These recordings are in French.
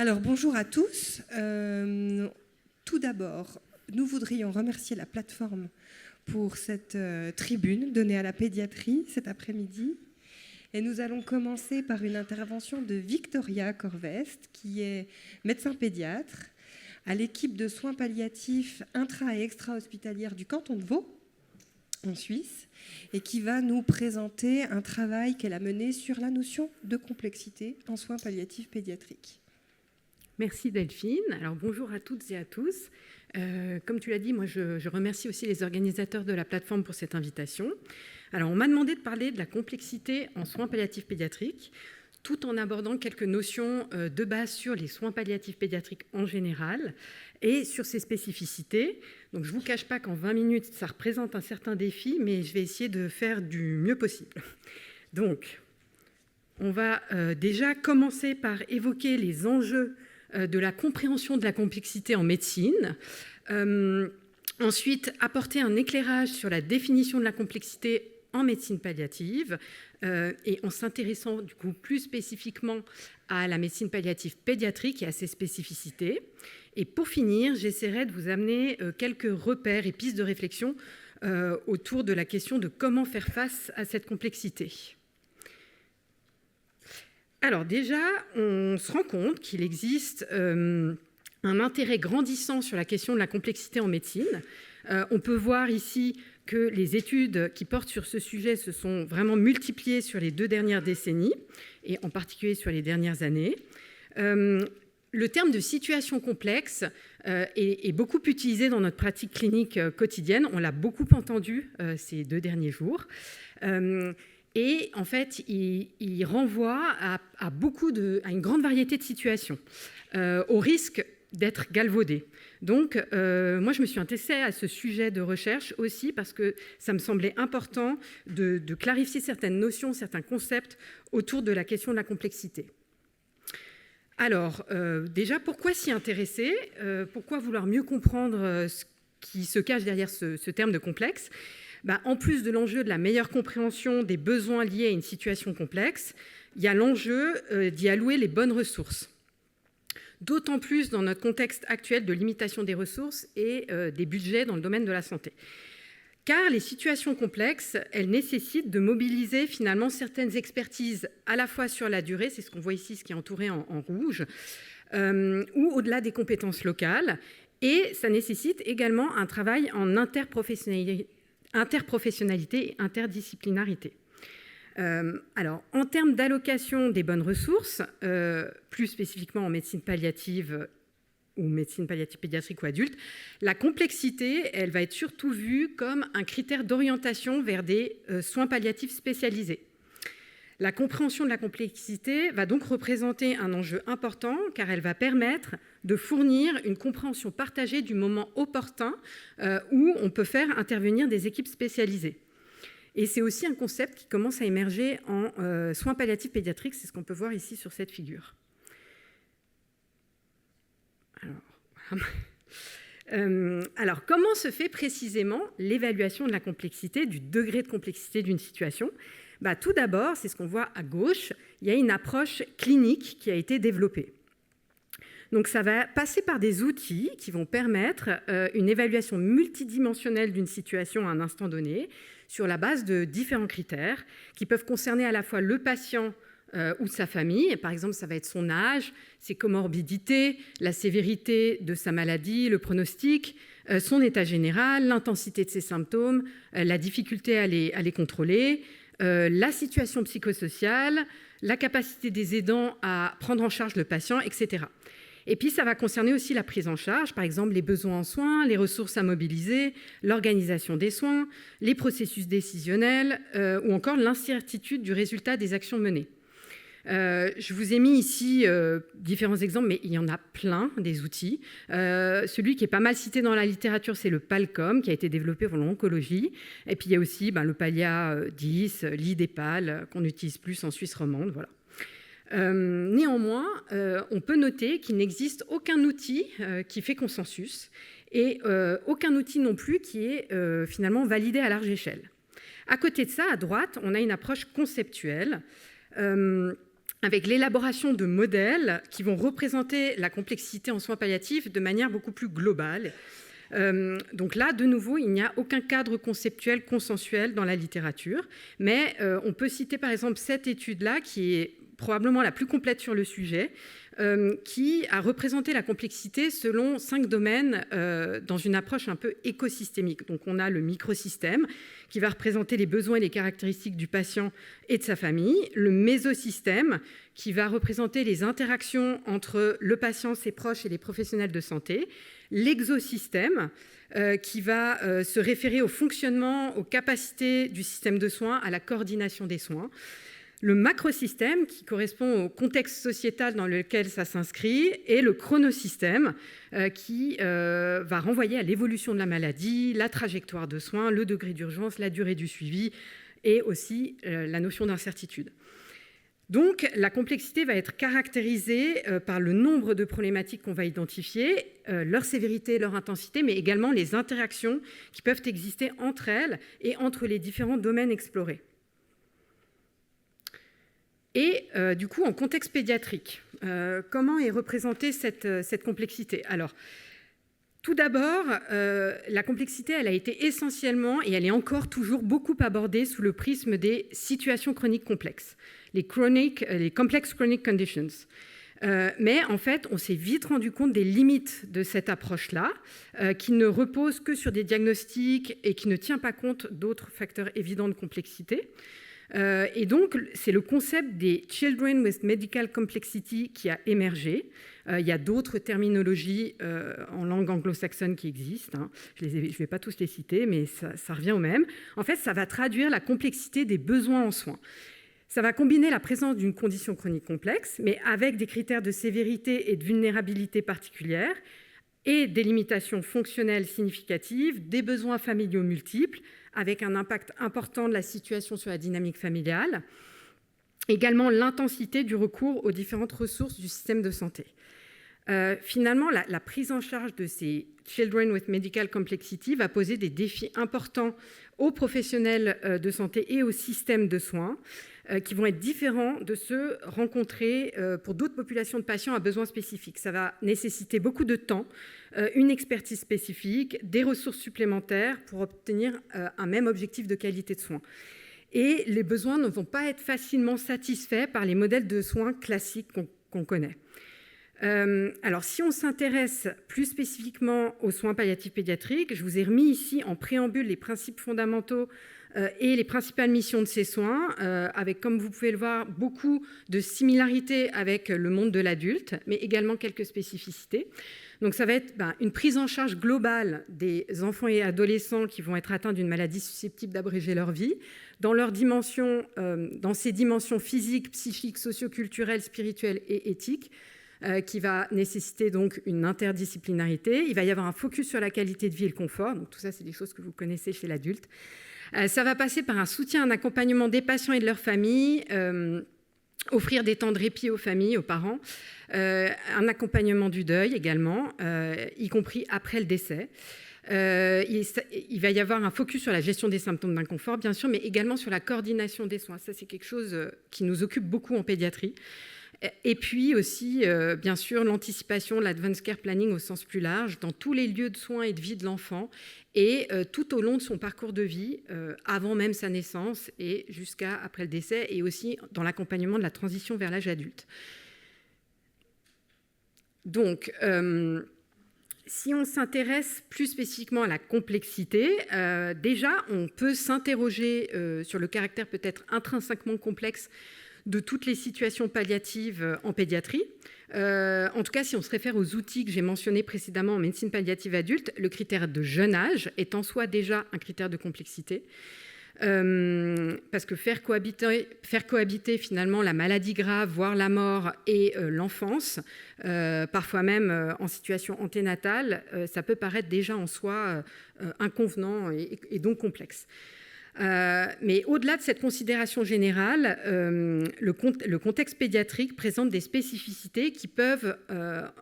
Alors, bonjour à tous. Tout d'abord, nous voudrions remercier la plateforme pour cette tribune donnée à la pédiatrie cet après-midi. Et nous allons commencer par une intervention de Victoria Corvest, qui est médecin pédiatre à l'équipe de soins palliatifs intra- et extra-hospitalières du canton de Vaud, en Suisse, et qui va nous présenter un travail qu'elle a mené sur la notion de complexité en soins palliatifs pédiatriques. Merci Delphine. Alors bonjour à toutes et à tous. Comme tu l'as dit, moi je remercie aussi les organisateurs de la plateforme pour cette invitation. Alors on m'a demandé de parler de la complexité en soins palliatifs pédiatriques, tout en abordant quelques notions de base sur les soins palliatifs pédiatriques en général et sur ses spécificités. Donc je ne vous cache pas qu'en 20 minutes, ça représente un certain défi, mais je vais essayer de faire du mieux possible. Donc, on va déjà commencer par évoquer les enjeux de la compréhension de la complexité en médecine. Ensuite, apporter un éclairage sur la définition de la complexité en médecine palliative et en s'intéressant du coup plus spécifiquement à la médecine palliative pédiatrique et à ses spécificités. Et pour finir, j'essaierai de vous amener quelques repères et pistes de réflexion autour de la question de comment faire face à cette complexité. Alors déjà, on se rend compte qu'il existe un intérêt grandissant sur la question de la complexité en médecine. On peut voir ici que les études qui portent sur ce sujet se sont vraiment multipliées sur les 2 dernières décennies, et en particulier sur les dernières années. Le terme de situation complexe est beaucoup utilisé dans notre pratique clinique quotidienne. On l'a beaucoup entendu ces 2 derniers jours. Et en fait, il renvoie à une grande variété de situations, au risque d'être galvaudé. Donc, moi, je me suis intéressée à ce sujet de recherche aussi parce que ça me semblait important de clarifier certaines notions, certains concepts autour de la question de la complexité. Alors, déjà, pourquoi s'y intéresser ? Pourquoi vouloir mieux comprendre ce qui se cache derrière ce terme de complexe ? En plus de l'enjeu de la meilleure compréhension des besoins liés à une situation complexe, il y a l'enjeu d'y allouer les bonnes ressources. D'autant plus dans notre contexte actuel de limitation des ressources et des budgets dans le domaine de la santé. Car les situations complexes, elles nécessitent de mobiliser finalement certaines expertises à la fois sur la durée, c'est ce qu'on voit ici, ce qui est entouré en rouge, ou au-delà des compétences locales. Et ça nécessite également un travail en interprofessionnalité et interdisciplinarité. Alors, en termes d'allocation des bonnes ressources, plus spécifiquement en médecine palliative ou médecine palliative pédiatrique ou adulte, la complexité, elle va être surtout vue comme un critère d'orientation vers des soins palliatifs spécialisés. La compréhension de la complexité va donc représenter un enjeu important car elle va permettre de fournir une compréhension partagée du moment opportun où on peut faire intervenir des équipes spécialisées. Et c'est aussi un concept qui commence à émerger en soins palliatifs pédiatriques, c'est ce qu'on peut voir ici sur cette figure. Alors, comment se fait précisément l'évaluation de la complexité, du degré de complexité d'une situation ? Tout d'abord, c'est ce qu'on voit à gauche, il y a une approche clinique qui a été développée. Donc ça va passer par des outils qui vont permettre une évaluation multidimensionnelle d'une situation à un instant donné sur la base de différents critères qui peuvent concerner à la fois le patient ou sa famille. Par exemple, ça va être son âge, ses comorbidités, la sévérité de sa maladie, le pronostic, son état général, l'intensité de ses symptômes, la difficulté à les contrôler, la situation psychosociale, la capacité des aidants à prendre en charge le patient, etc. Et puis, ça va concerner aussi la prise en charge, par exemple les besoins en soins, les ressources à mobiliser, l'organisation des soins, les processus décisionnels ou encore l'incertitude du résultat des actions menées. Je vous ai mis ici différents exemples, mais il y en a plein des outils. Celui qui est pas mal cité dans la littérature, c'est le PALCOM, qui a été développé pour l'oncologie. Et puis il y a aussi le PALIA 10, l'IDEPAL, qu'on utilise plus en Suisse romande. Voilà. Néanmoins, on peut noter qu'il n'existe aucun outil qui fait consensus et aucun outil non plus qui est finalement validé à large échelle. À côté de ça, à droite, on a une approche conceptuelle avec l'élaboration de modèles qui vont représenter la complexité en soins palliatifs de manière beaucoup plus globale. Donc là, de nouveau, il n'y a aucun cadre conceptuel consensuel dans la littérature, mais on peut citer par exemple cette étude-là, qui est probablement la plus complète sur le sujet, qui a représenté la complexité selon 5 domaines dans une approche un peu écosystémique. Donc on a le microsystème, qui va représenter les besoins et les caractéristiques du patient et de sa famille, le mésosystème, qui va représenter les interactions entre le patient, ses proches et les professionnels de santé, l'exosystème, qui va se référer au fonctionnement, aux capacités du système de soins, à la coordination des soins, le macrosystème, qui correspond au contexte sociétal dans lequel ça s'inscrit, et le chronosystème, qui va renvoyer à l'évolution de la maladie, la trajectoire de soins, le degré d'urgence, la durée du suivi, et aussi la notion d'incertitude. Donc, la complexité va être caractérisée par le nombre de problématiques qu'on va identifier, leur sévérité, leur intensité, mais également les interactions qui peuvent exister entre elles et entre les différents domaines explorés. Et du coup, en contexte pédiatrique, comment est représentée cette complexité ? Alors, tout d'abord, la complexité, elle a été essentiellement, et elle est encore toujours beaucoup abordée sous le prisme des situations chroniques complexes, les complex chronic conditions. Mais en fait, on s'est vite rendu compte des limites de cette approche-là, qui ne repose que sur des diagnostics et qui ne tient pas compte d'autres facteurs évidents de complexité. Et donc, c'est le concept des Children with Medical Complexity qui a émergé. Il y a d'autres terminologies en langue anglo-saxonne qui existent. Hein. Je ne vais pas tous les citer, mais ça revient au même. En fait, ça va traduire la complexité des besoins en soins. Ça va combiner la présence d'une condition chronique complexe, mais avec des critères de sévérité et de vulnérabilité particulières, et des limitations fonctionnelles significatives, des besoins familiaux multiples, avec un impact important de la situation sur la dynamique familiale, également l'intensité du recours aux différentes ressources du système de santé. Finalement, la prise en charge de ces Children with Medical Complexity va poser des défis importants aux professionnels de santé et au système de soins, qui vont être différents de ceux rencontrés pour d'autres populations de patients à besoins spécifiques. Ça va nécessiter beaucoup de temps, une expertise spécifique, des ressources supplémentaires pour obtenir un même objectif de qualité de soins. Et les besoins ne vont pas être facilement satisfaits par les modèles de soins classiques qu'on connaît. Alors, si on s'intéresse plus spécifiquement aux soins palliatifs pédiatriques, je vous ai remis ici en préambule les principes fondamentaux et les principales missions de ces soins, avec, comme vous pouvez le voir, beaucoup de similarités avec le monde de l'adulte, mais également quelques spécificités. Donc, ça va être une prise en charge globale des enfants et adolescents qui vont être atteints d'une maladie susceptible d'abréger leur vie, dans ces dimensions physiques, psychiques, socioculturelles, spirituelles et éthiques, qui va nécessiter donc une interdisciplinarité. Il va y avoir un focus sur la qualité de vie et le confort. Donc, tout ça, c'est des choses que vous connaissez chez l'adulte. Ça va passer par un soutien, un accompagnement des patients et de leurs familles, offrir des temps de répit aux familles, aux parents, un accompagnement du deuil également, y compris après le décès. Il va y avoir un focus sur la gestion des symptômes d'inconfort, bien sûr, mais également sur la coordination des soins. Ça, c'est quelque chose qui nous occupe beaucoup en pédiatrie. Et puis aussi, bien sûr, l'anticipation, l'advanced care planning au sens plus large, dans tous les lieux de soins et de vie de l'enfant, et tout au long de son parcours de vie, avant même sa naissance et jusqu'à après le décès, et aussi dans l'accompagnement de la transition vers l'âge adulte. Donc, si on s'intéresse plus spécifiquement à la complexité, déjà, on peut s'interroger sur le caractère peut-être intrinsèquement complexe de toutes les situations palliatives en pédiatrie. En tout cas, si on se réfère aux outils que j'ai mentionnés précédemment en médecine palliative adulte, le critère de jeune âge est en soi déjà un critère de complexité, parce que faire cohabiter finalement la maladie grave, voire la mort, et l'enfance, parfois même en situation anténatale, ça peut paraître déjà en soi inconvenant et donc complexe. Mais au-delà de cette considération générale, le contexte pédiatrique présente des spécificités qui peuvent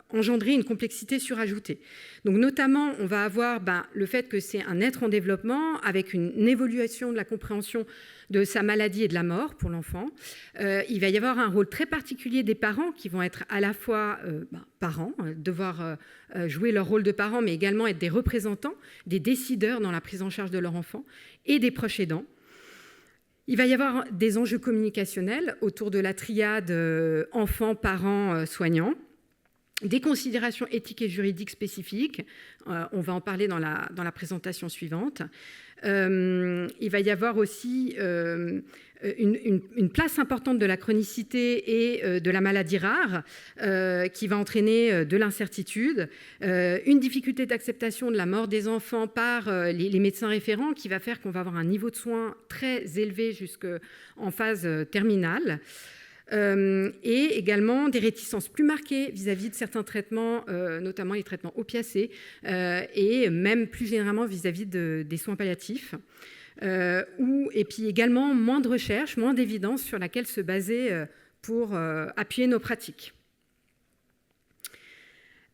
engendrer une complexité surajoutée. Donc notamment, on va avoir le fait que c'est un être en développement avec une évolution de la compréhension de sa maladie et de la mort pour l'enfant. Il va y avoir un rôle très particulier des parents qui vont être à la fois parents, devoir jouer leur rôle de parents, mais également être des représentants, des décideurs dans la prise en charge de leur enfant, et des proches aidants. Il va y avoir des enjeux communicationnels autour de la triade enfants, parents, soignants, des considérations éthiques et juridiques spécifiques. On va en parler dans la présentation suivante. Il va y avoir aussi une place importante de la chronicité et de la maladie rare qui va entraîner de l'incertitude, une difficulté d'acceptation de la mort des enfants par les médecins référents qui va faire qu'on va avoir un niveau de soins très élevé jusqu'en phase terminale. Et également des réticences plus marquées vis-à-vis de certains traitements, notamment les traitements opiacés, et même plus généralement vis-à-vis des soins palliatifs. Et puis également moins de recherche, moins d'évidence sur laquelle se baser pour appuyer nos pratiques.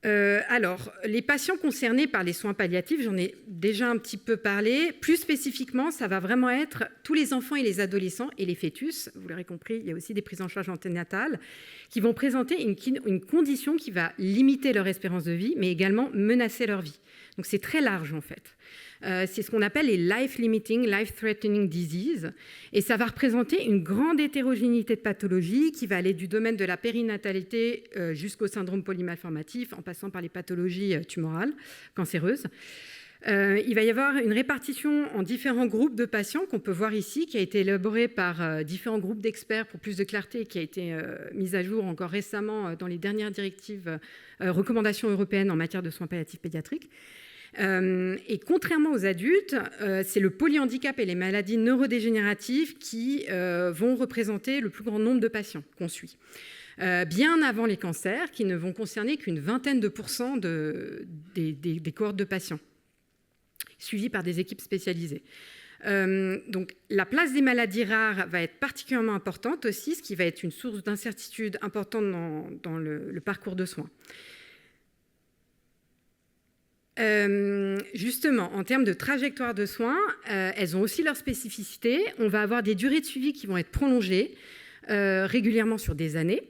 Alors, les patients concernés par les soins palliatifs, j'en ai déjà un petit peu parlé. Plus spécifiquement, ça va vraiment être tous les enfants et les adolescents et les fœtus. Vous l'aurez compris, il y a aussi des prises en charge anténatales qui vont présenter une condition qui va limiter leur espérance de vie, mais également menacer leur vie. Donc c'est très large en fait. C'est ce qu'on appelle les life-limiting, life-threatening diseases. Et ça va représenter une grande hétérogénéité de pathologies qui va aller du domaine de la périnatalité jusqu'au syndrome polymalformatif, en passant par les pathologies tumorales, cancéreuses. Il va y avoir une répartition en différents groupes de patients qu'on peut voir ici, qui a été élaborée par différents groupes d'experts pour plus de clarté et qui a été mise à jour encore récemment dans les dernières directives, recommandations européennes en matière de soins palliatifs pédiatriques. Et contrairement aux adultes, c'est le polyhandicap et les maladies neurodégénératives qui vont représenter le plus grand nombre de patients qu'on suit. Bien avant les cancers, qui ne vont concerner qu'une vingtaine de % des cohortes de patients, suivis par des équipes spécialisées. Donc, la place des maladies rares va être particulièrement importante aussi, ce qui va être une source d'incertitude importante dans le parcours de soins. Justement, en termes de trajectoire de soins, elles ont aussi leur spécificité. On va avoir des durées de suivi qui vont être prolongées régulièrement sur des années,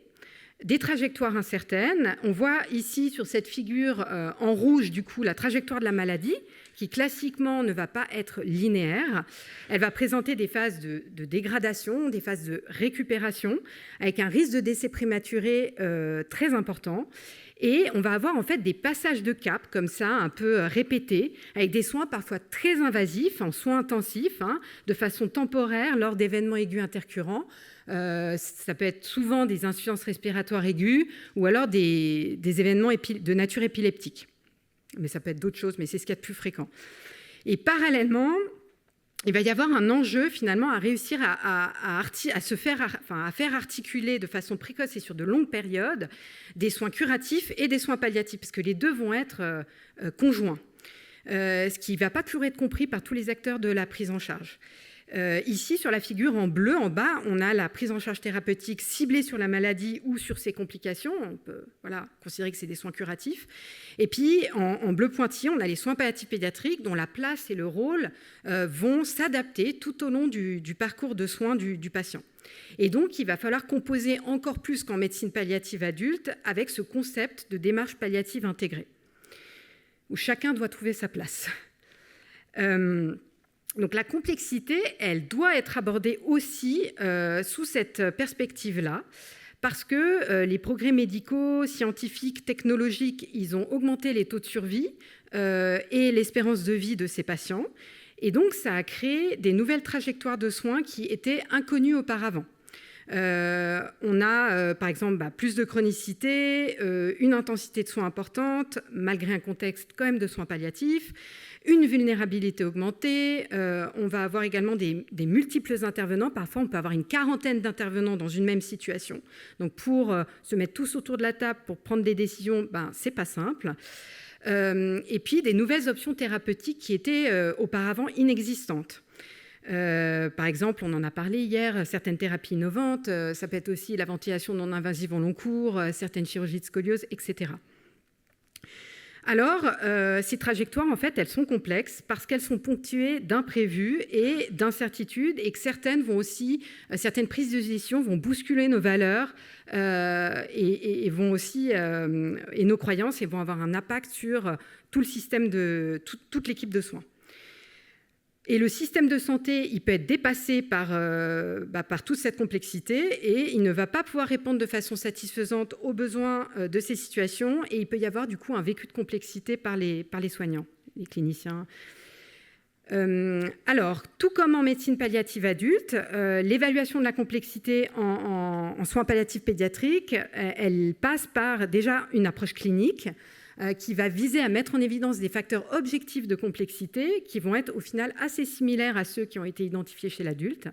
des trajectoires incertaines. On voit ici sur cette figure en rouge, du coup, la trajectoire de la maladie, qui classiquement ne va pas être linéaire. Elle va présenter des phases de dégradation, des phases de récupération, avec un risque de décès prématuré très important. Et on va avoir en fait des passages de cap comme ça, un peu répétés, avec des soins parfois très invasifs, en soins intensifs, de façon temporaire lors d'événements aigus intercurrents. Ça peut être souvent des insuffisances respiratoires aiguës ou alors des événements de nature épileptique. Mais ça peut être d'autres choses, mais c'est ce qu'il y a de plus fréquent. Et parallèlement, il va y avoir un enjeu finalement à réussir à faire articuler de façon précoce et sur de longues périodes des soins curatifs et des soins palliatifs, parce que les deux vont être conjoints, ce qui ne va pas toujours être compris par tous les acteurs de la prise en charge. Ici, sur la figure en bleu, en bas, on a la prise en charge thérapeutique ciblée sur la maladie ou sur ses complications. On peut considérer que c'est des soins curatifs. Et puis, en bleu pointillé, on a les soins palliatifs pédiatriques dont la place et le rôle vont s'adapter tout au long du parcours de soins du patient. Et donc, il va falloir composer encore plus qu'en médecine palliative adulte avec ce concept de démarche palliative intégrée, où chacun doit trouver sa place. Donc la complexité, elle doit être abordée aussi sous cette perspective-là, parce que les progrès médicaux, scientifiques, technologiques, ils ont augmenté les taux de survie et l'espérance de vie de ces patients. Et donc ça a créé des nouvelles trajectoires de soins qui étaient inconnues auparavant. On a par exemple plus de chronicité, une intensité de soins importante, malgré un contexte quand même de soins palliatifs, une vulnérabilité augmentée, on va avoir également des multiples intervenants, parfois on peut avoir une quarantaine d'intervenants dans une même situation. Donc pour se mettre tous autour de la table pour prendre des décisions, c'est pas simple. Et puis des nouvelles options thérapeutiques qui étaient auparavant inexistantes. Par exemple, on en a parlé hier, certaines thérapies innovantes, ça peut être aussi la ventilation non invasive en long cours, certaines chirurgies de scoliose, etc. Alors, ces trajectoires, en fait, elles sont complexes parce qu'elles sont ponctuées d'imprévus et d'incertitudes et que certaines prises de décision vont bousculer nos valeurs et vont aussi, et nos croyances et vont avoir un impact sur tout le système toute l'équipe de soins. Et le système de santé, il peut être dépassé par toute cette complexité et il ne va pas pouvoir répondre de façon satisfaisante aux besoins de ces situations et il peut y avoir du coup un vécu de complexité par les soignants, les cliniciens. Alors, tout comme en médecine palliative adulte, l'évaluation de la complexité en soins palliatifs pédiatriques, elle passe par déjà une approche clinique qui va viser à mettre en évidence des facteurs objectifs de complexité qui vont être au final assez similaires à ceux qui ont été identifiés chez l'adulte,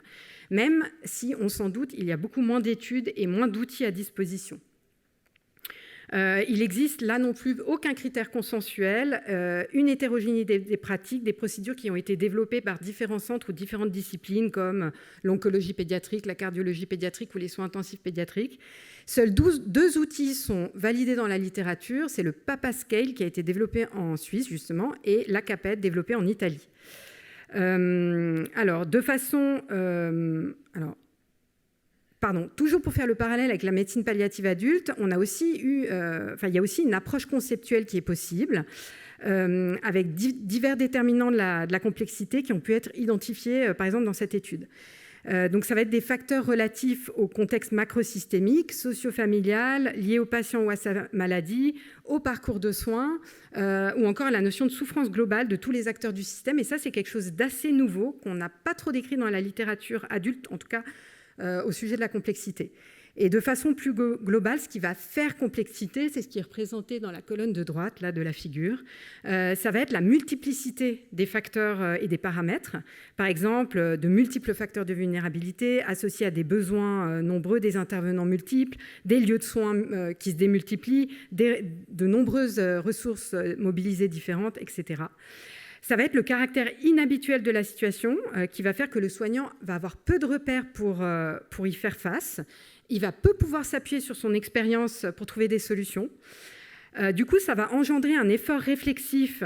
même si, on s'en doute, il y a beaucoup moins d'études et moins d'outils à disposition. Il n'existe là non plus aucun critère consensuel, une hétérogénéité des pratiques, des procédures qui ont été développées par différents centres ou différentes disciplines comme l'oncologie pédiatrique, la cardiologie pédiatrique ou les soins intensifs pédiatriques. Seuls 2 outils sont validés dans la littérature, c'est le PapaScale qui a été développé en Suisse justement et l'ACAPED développé en Italie. Toujours pour faire le parallèle avec la médecine palliative adulte, il y a aussi une approche conceptuelle qui est possible, avec divers déterminants de la complexité qui ont pu être identifiés, par exemple, dans cette étude. Donc, ça va être des facteurs relatifs au contexte macrosystémique, socio-familial, liés au patient ou à sa maladie, au parcours de soins, ou encore à la notion de souffrance globale de tous les acteurs du système. Et ça, c'est quelque chose d'assez nouveau qu'on n'a pas trop décrit dans la littérature adulte, en tout cas au sujet de la complexité. Et de façon plus globale, ce qui va faire complexité, c'est ce qui est représenté dans la colonne de droite là, de la figure. Ça va être la multiplicité des facteurs et des paramètres. Par exemple, de multiples facteurs de vulnérabilité associés à des besoins nombreux, des intervenants multiples, des lieux de soins qui se démultiplient, de nombreuses ressources mobilisées différentes, etc. Ça va être le caractère inhabituel de la situation qui va faire que le soignant va avoir peu de repères pour y faire face. Il va peu pouvoir s'appuyer sur son expérience pour trouver des solutions. Du coup, ça va engendrer un effort réflexif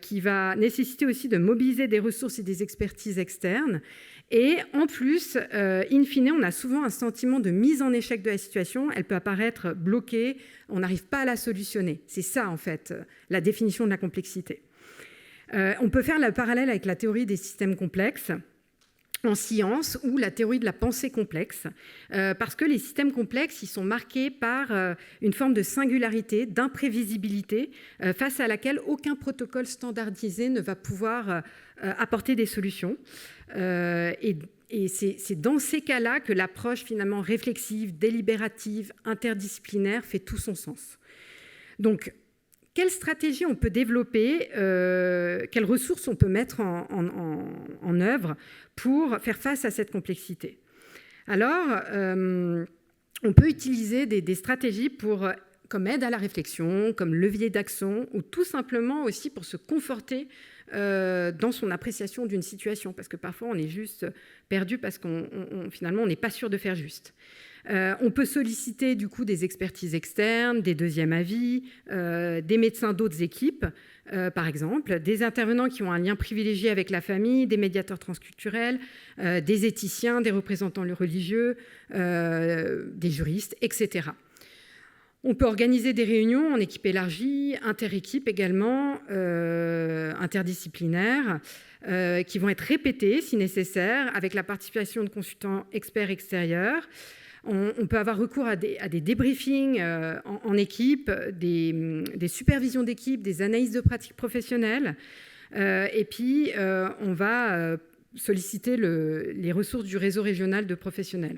qui va nécessiter aussi de mobiliser des ressources et des expertises externes. Et en plus, in fine, on a souvent un sentiment de mise en échec de la situation. Elle peut apparaître bloquée, on n'arrive pas à la solutionner. C'est ça, en fait, la définition de la complexité. On peut faire le parallèle avec la théorie des systèmes complexes en science ou la théorie de la pensée complexe, parce que les systèmes complexes, ils sont marqués par une forme de singularité, d'imprévisibilité, face à laquelle aucun protocole standardisé ne va pouvoir apporter des solutions. Et c'est dans ces cas-là que l'approche finalement réflexive, délibérative, interdisciplinaire fait tout son sens. Donc, quelle stratégie on peut développer, quelles ressources on peut mettre en œuvre pour faire face à cette complexité? Alors, on peut utiliser des stratégies comme aide à la réflexion, comme levier d'action, ou tout simplement aussi pour se conforter dans son appréciation d'une situation, parce que parfois on est juste perdu parce finalement on n'est pas sûr de faire juste. On peut solliciter du coup des expertises externes, des deuxièmes avis, des médecins d'autres équipes, par exemple, des intervenants qui ont un lien privilégié avec la famille, des médiateurs transculturels, des éthiciens, des représentants religieux, des juristes, etc. On peut organiser des réunions en équipe élargie, inter-équipe également, interdisciplinaires, qui vont être répétées si nécessaire, avec la participation de consultants experts extérieurs. On peut avoir recours à des débriefings en équipe, des supervisions d'équipe, des analyses de pratiques professionnelles. Et puis, on va solliciter les ressources du réseau régional de professionnels,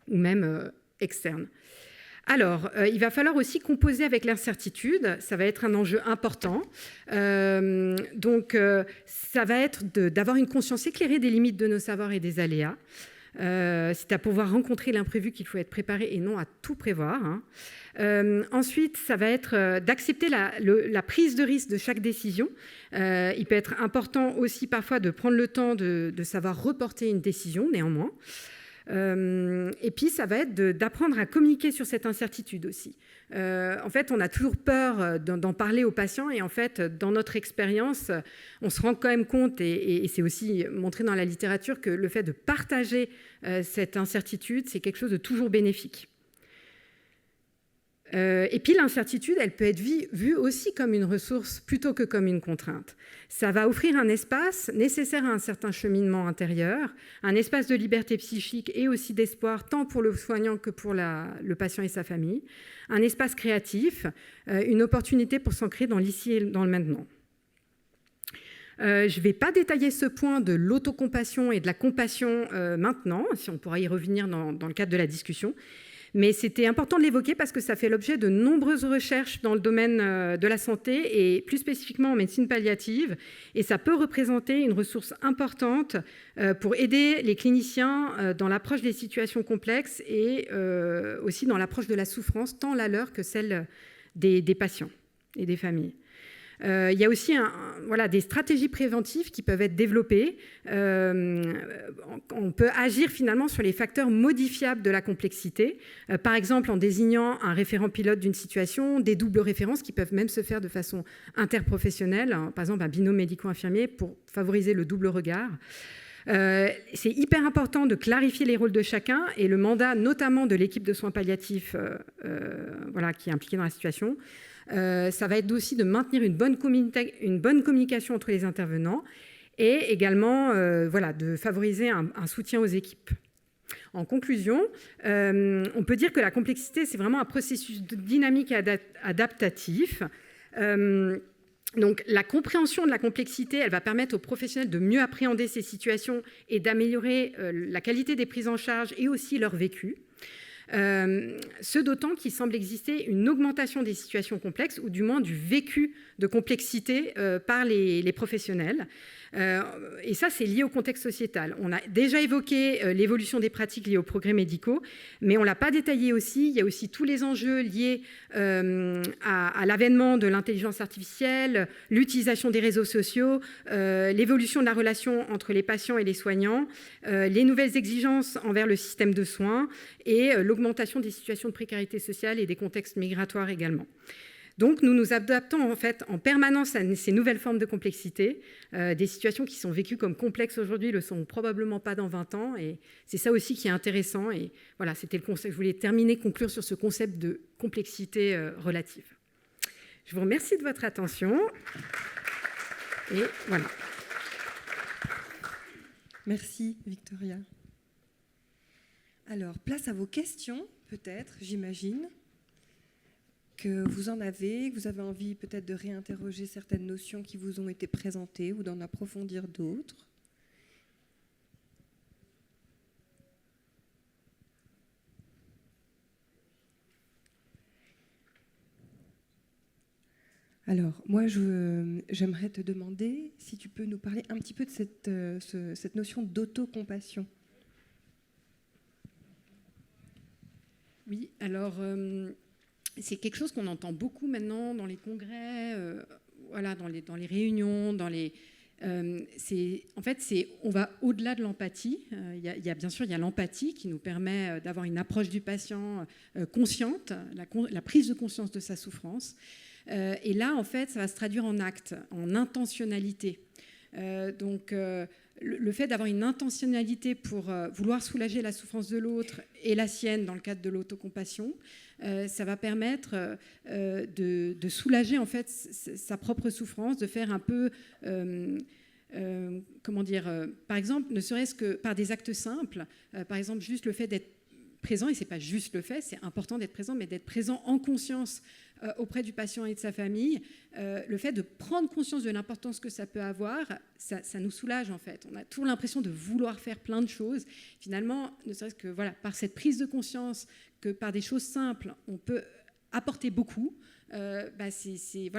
ou même externes. Alors, il va falloir aussi composer avec l'incertitude. Ça va être un enjeu important. Donc, ça va être d'avoir une conscience éclairée des limites de nos savoirs et des aléas. C'est à pouvoir rencontrer l'imprévu qu'il faut être préparé et non à tout prévoir. Ensuite, ça va être d'accepter la prise de risque de chaque décision. Il peut être important aussi parfois de prendre le temps de savoir reporter une décision, néanmoins. Et puis, ça va être d'apprendre à communiquer sur cette incertitude aussi. En fait, on a toujours peur d'en parler aux patients et en fait, dans notre expérience, on se rend quand même compte, et c'est aussi montré dans la littérature, que le fait de partager cette incertitude, c'est quelque chose de toujours bénéfique. Et puis l'incertitude, elle peut être vue aussi comme une ressource plutôt que comme une contrainte. Ça va offrir un espace nécessaire à un certain cheminement intérieur, un espace de liberté psychique et aussi d'espoir tant pour le soignant que pour le patient et sa famille, un espace créatif, une opportunité pour s'ancrer dans l'ici et dans le maintenant. Je ne vais pas détailler ce point de l'autocompassion et de la compassion maintenant, si on pourra y revenir dans le cadre de la discussion. Mais c'était important de l'évoquer parce que ça fait l'objet de nombreuses recherches dans le domaine de la santé et plus spécifiquement en médecine palliative. Et ça peut représenter une ressource importante pour aider les cliniciens dans l'approche des situations complexes et aussi dans l'approche de la souffrance, tant la leur que celle des patients et des familles. Il y a aussi des stratégies préventives qui peuvent être développées. On peut agir finalement sur les facteurs modifiables de la complexité, par exemple en désignant un référent pilote d'une situation, des doubles références qui peuvent même se faire de façon interprofessionnelle, par exemple un binôme médico-infirmier pour favoriser le double regard. C'est hyper important de clarifier les rôles de chacun et le mandat notamment de l'équipe de soins palliatifs qui est impliquée dans la situation. Ça va être aussi de maintenir une bonne communication entre les intervenants et également de favoriser un soutien aux équipes. En conclusion, on peut dire que la complexité, c'est vraiment un processus dynamique et adaptatif. Donc, la compréhension de la complexité, elle va permettre aux professionnels de mieux appréhender ces situations et d'améliorer la qualité des prises en charge et aussi leur vécu. Ce d'autant qu'il semble exister une augmentation des situations complexes ou du moins du vécu de complexité par les professionnels. Et ça, c'est lié au contexte sociétal. On a déjà évoqué l'évolution des pratiques liées aux progrès médicaux, mais on ne l'a pas détaillé aussi. Il y a aussi tous les enjeux liés à l'avènement de l'intelligence artificielle, l'utilisation des réseaux sociaux, l'évolution de la relation entre les patients et les soignants, les nouvelles exigences envers le système de soins et l'augmentation des situations de précarité sociale et des contextes migratoires également. Donc, nous nous adaptons en fait en permanence à ces nouvelles formes de complexité. Des situations qui sont vécues comme complexes aujourd'hui ne le sont probablement pas dans 20 ans. Et c'est ça aussi qui est intéressant. Et voilà, c'était le concept. Je voulais conclure sur ce concept de complexité relative. Je vous remercie de votre attention. Et voilà. Merci, Victoria. Alors, place à vos questions, peut-être, j'imagine. Que vous en avez, que vous avez envie peut-être de réinterroger certaines notions qui vous ont été présentées ou d'en approfondir d'autres. Alors, moi, j'aimerais te demander si tu peux nous parler un petit peu de cette notion d'autocompassion. Oui, alors... c'est quelque chose qu'on entend beaucoup maintenant dans les congrès, dans les réunions, on va au-delà de l'empathie. Bien sûr, il y a l'empathie qui nous permet d'avoir une approche du patient consciente, la prise de conscience de sa souffrance. Et là, en fait, ça va se traduire en acte, en intentionnalité. Le fait d'avoir une intentionnalité pour vouloir soulager la souffrance de l'autre et la sienne dans le cadre de l'autocompassion, ça va permettre de soulager en fait sa propre souffrance, de faire un peu, par exemple, ne serait-ce que par des actes simples, par exemple juste le fait d'être présent, et c'est pas juste le fait, c'est important d'être présent, mais d'être présent en conscience auprès du patient et de sa famille, le fait de prendre conscience de l'importance que ça peut avoir, ça nous soulage en fait. On a toujours l'impression de vouloir faire plein de choses. Finalement, ne serait-ce que par cette prise de conscience que par des choses simples, on peut apporter beaucoup, c'est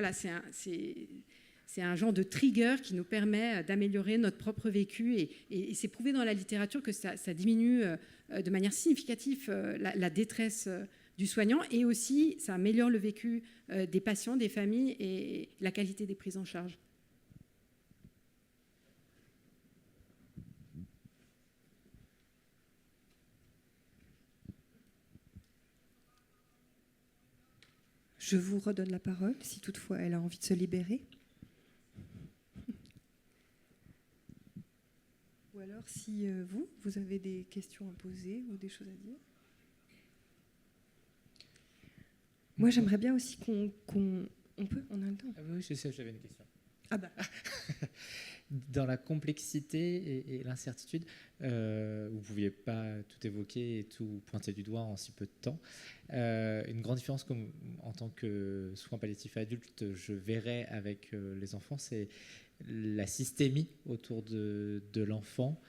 un genre de trigger qui nous permet d'améliorer notre propre vécu et c'est prouvé dans la littérature que ça diminue de manière significative la détresse du soignant et aussi ça améliore le vécu des patients, des familles et la qualité des prises en charge. Je vous redonne la parole, si toutefois elle a envie de se libérer. Ou alors, si vous avez des questions à poser ou des choses à dire. Moi, j'aimerais bien aussi qu'on peut, on a le temps. Ah oui, je sais, j'avais une question. Ah bah. Dans la complexité et l'incertitude, vous ne pouviez pas tout évoquer et tout pointer du doigt en si peu de temps. Une grande différence en tant que soin palliatif adulte, je verrais avec les enfants, c'est la systémie autour de l'enfant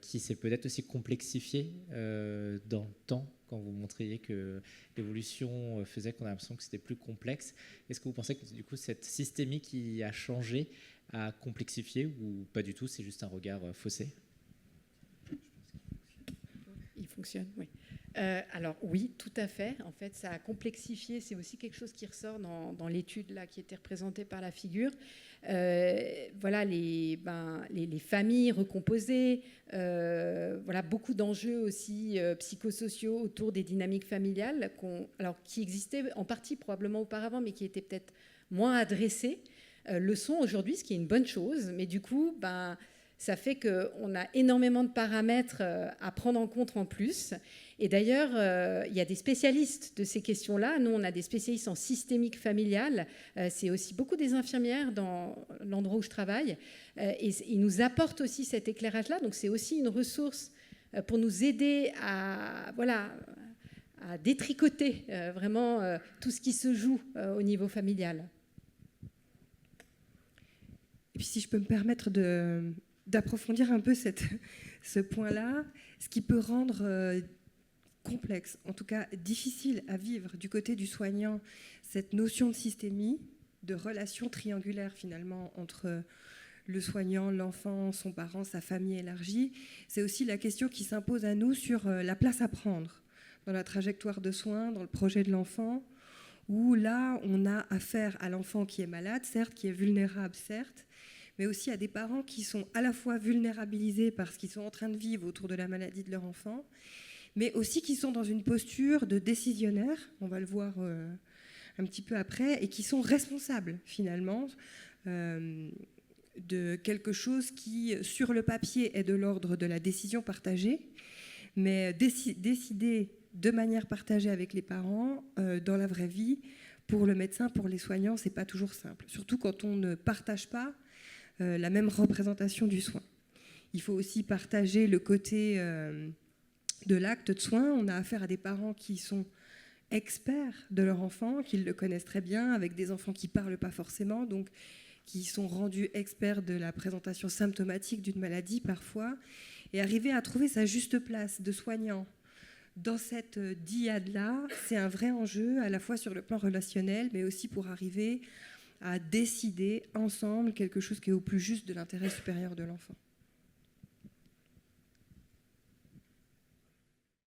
qui s'est peut-être aussi complexifiée dans le temps, quand vous montriez que l'évolution faisait qu'on a l'impression que c'était plus complexe. Est-ce que vous pensez que du coup cette systémie qui a changé a complexifié ou pas du tout, c'est juste un regard faussé? Il fonctionne, oui. Alors oui, tout à fait. En fait, ça a complexifié. C'est aussi quelque chose qui ressort dans l'étude là qui était représentée par la figure. Voilà les familles recomposées. Voilà beaucoup d'enjeux aussi psychosociaux autour des dynamiques familiales qui existaient en partie probablement auparavant, mais qui étaient peut-être moins adressés. Le sont aujourd'hui, ce qui est une bonne chose, mais du coup, ça fait qu'on a énormément de paramètres à prendre en compte en plus. Et d'ailleurs, il y a des spécialistes de ces questions-là. Nous, on a des spécialistes en systémique familiale. C'est aussi beaucoup des infirmières dans l'endroit où je travaille. Et ils nous apportent aussi cet éclairage-là. Donc, c'est aussi une ressource pour nous aider à détricoter vraiment tout ce qui se joue au niveau familial. Et puis, si je peux me permettre d'approfondir un peu ce point-là, ce qui peut rendre complexe, en tout cas difficile à vivre du côté du soignant, cette notion de systémie, de relation triangulaire finalement entre le soignant, l'enfant, son parent, sa famille élargie, c'est aussi la question qui s'impose à nous sur la place à prendre dans la trajectoire de soins, dans le projet de l'enfant, où là, on a affaire à l'enfant qui est malade, certes, qui est vulnérable, certes, mais aussi à des parents qui sont à la fois vulnérabilisés par ce qu'ils sont en train de vivre autour de la maladie de leur enfant, mais aussi qui sont dans une posture de décisionnaire, on va le voir un petit peu après, et qui sont responsables, finalement, de quelque chose qui, sur le papier, est de l'ordre de la décision partagée, mais décider de manière partagée avec les parents, dans la vraie vie, pour le médecin, pour les soignants, c'est pas toujours simple. Surtout quand on ne partage pas la même représentation du soin. Il faut aussi partager le côté de l'acte de soin. On a affaire à des parents qui sont experts de leur enfant, qui le connaissent très bien, avec des enfants qui ne parlent pas forcément, donc qui sont rendus experts de la présentation symptomatique d'une maladie parfois, et arriver à trouver sa juste place de soignant dans cette dyade-là, c'est un vrai enjeu, à la fois sur le plan relationnel, mais aussi pour arriver à décider ensemble quelque chose qui est au plus juste de l'intérêt supérieur de l'enfant.